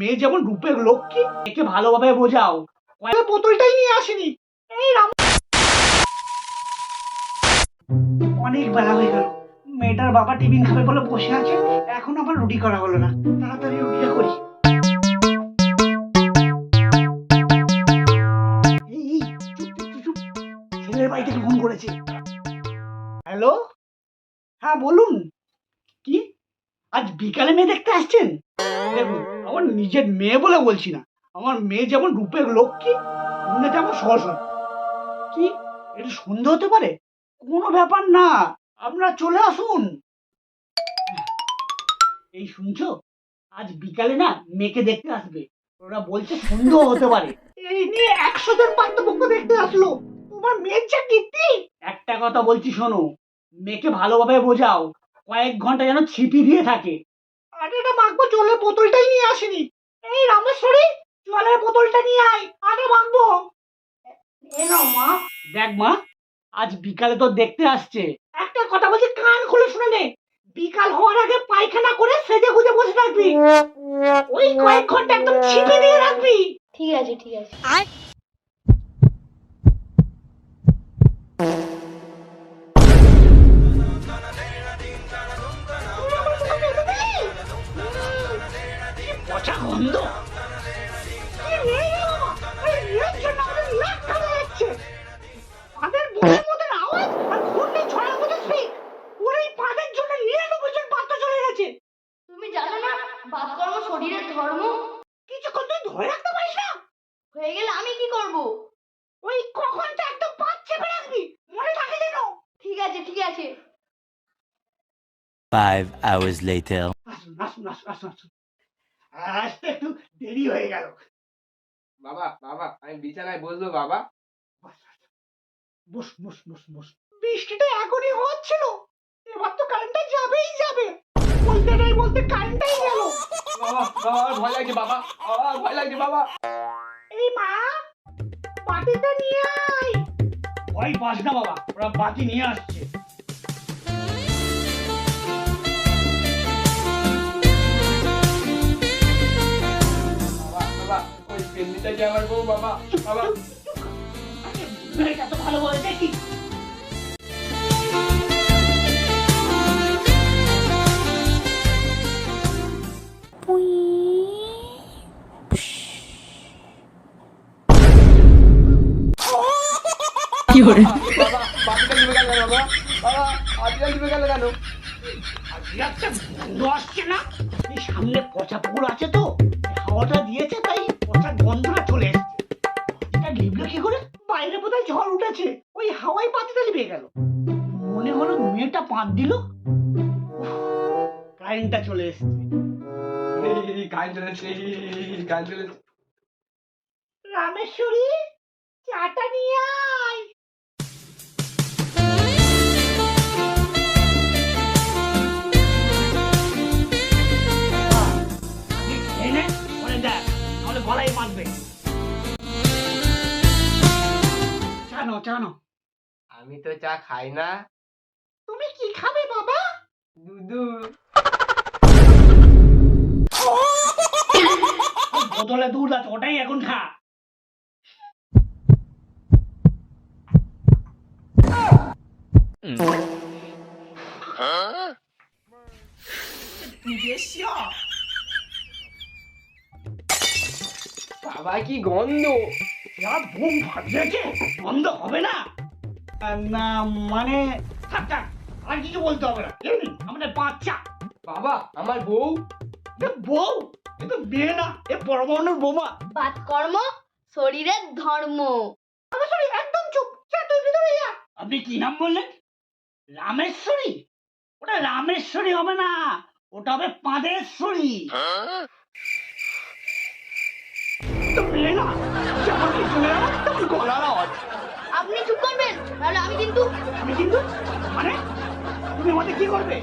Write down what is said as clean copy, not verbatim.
মেয়ে যেমন রূপের লক্ষ্মী, একে ভালোভাবে বোঝাও। বোতলটাই নিয়ে আসেনি। এই রাম, অনেক বেলা হয়ে গেল। মেয়েটার বাবা টিফিন খাবে বলে বসে আছে, এখন আবার রুটি করা হলো না। তাড়াতাড়ি রুটিটা করি। এই চুপ চুপ চুপ, ছেলের বাড়ি থেকে ফোন করেছে। হ্যালো, হ্যাঁ বলুন। কি আজ বিকালে মেয়ে দেখতে আসছেন? দেখুন, আমার নিজের মেয়ে বলে বলছি না, আমার মেয়ে যেমন রূপের লক্ষ্মী, অন্য তেমন সহজ। কি এটা সন্দেহ হতে পারে? কোনো ব্যাপার না, আপনারা চলে আসুন। এই শুনছো, আজ বিকালে না মেয়েকে দেখতে আসবে। ওরা বলছে সন্দেহ হতে পারে। এই নিয়ে 100 জন পাত্রপক্ষ দেখতে আসলো। তোমার মেয়ের যা কীর্তি। একটা কথা বলছি শোনো, মেয়েকে ভালোভাবে বোঝাও, কয়েক ঘন্টা যেন ছিপি দিয়ে থাকে। আটাটা মাখবো, জলের বোতলটাই নিয়ে আসেনি। এই রামেশ্বরী, জলের বোতলটা নিয়ে আয়, আটা মাখবো। এনো মা। দেখ মা, আজ বিকালে তো দেখতে আসছে। একটা কথা বলছি, কান খুলে শুনে নে। বিকাল হওয়ার আগে পায়খানা করে সেজে গুজে বসে থাকবি। ওই কয়েক ঘন্টা একদম ছিপে দিয়ে রাখবি। ঠিক আছে ঠিক আছে। পচা গন্ধ। কি নেই বাবা, এই নিয়ের জন্য আমাদের নাক কাটা যাচ্ছে। পাদের বুকের মধ্যে আওয়াজ আর ঘূর্ণি ঝড়ের মতো স্পিড। ওর এই পাদের জন্য 99 জন পাত্র চলে গেছে। তুমি জানো না বাতকর্ম শরীরের ধর্ম? কিছুক্ষণ তুই ধরে রাখতে পারিস না? হয়ে গেলে আমি কি করব? ওই কখনটা একদম পাত চেপে রাখবি, মনে থাকে যেন। ঠিক আছে ঠিক আছে। 5 hours later. আসুন আসুন আসুন আসুন আসুন। আসতে একটু দেরি হয়ে গেল। বাবা বাবা আমি বিছানায় বসবো বাবা। বস বস বস বস। বৃষ্টিটা এখনই হচ্ছিল, এবার তো কারেন্টটা যাবেই যাবে। বলতে নেই বলতে কারেন্টটাই গেল। বাবা বাবা আমার ভয় লাগছে বাবা, বাবা ভয় লাগছে বাবা। এই মা, বাটিটা নিয়ে আয়। ভয় পাস না বাবা, ওরা বাটি নিয়ে আসছে। বাবা বাবা ওই পেন্নিটা যে আমার বউ বাবা বাবা। মেয়েটা তো ভালো বলেছে কি। বাবা বাকিটা দিবে গেল বাবা, বাবা আজকাল দিবে গেল কেন? আজকে একটা গন্ধ আসছে না? এই সামনে পচা পুকুর আছে তো, হাওয়াটা দিয়েছে তাই পচা গন্ধটা চলে এসছে। এটা লিবলো কি করে? বাইরে বোধহয় ঝড় উঠেছে, ওই হাওয়াই পাতিটা লিবে গেল। মনে হলো মেয়েটা পাত দিল। কারেন্টটা চলে এসছে। এই গান চলেছে, গান চলেছে। রামেশ্বরী, চাটা নিয়ে আয়। আগে খেয়ে নে, পরে দেখ, নাহলে গলায় মারবে। জানো জানো, আমি তো চা খাই না। তুমি কি খাবে বাবা? দুধু। বোতলে দুধ আছে, ওটাই এখন খা। বাবা কি গন্ধ! এবার বুম ফাটিয়েছে, বন্ধ হবে না। না মানে থাক থাক, আর কিছু বলতে হবে না। এমনি আমাদের বাচ্চা। বাবা আমার বউ। এ বউ, এ তো বিয়ে না, এ পরমাণুর বোমা। বাতকর্ম শরীরের ধর্ম। রামেশ্বরী একদম চুপ, যা তুই ভিতরে যা। আপনি কি নাম বললেন? রামেশ্বরী? ওটা রামেশ্বরী হবে না, ওটা হবে পাদেশ্বরী। তো বিয়ে না, যেমন কি চলে যাবো তেমন গলার আওয়াজ। আপনি চুপ করবেন, তাহলে আমি কিন্তু আমি কিন্তু মানে তুমি আমাদের কি করবে?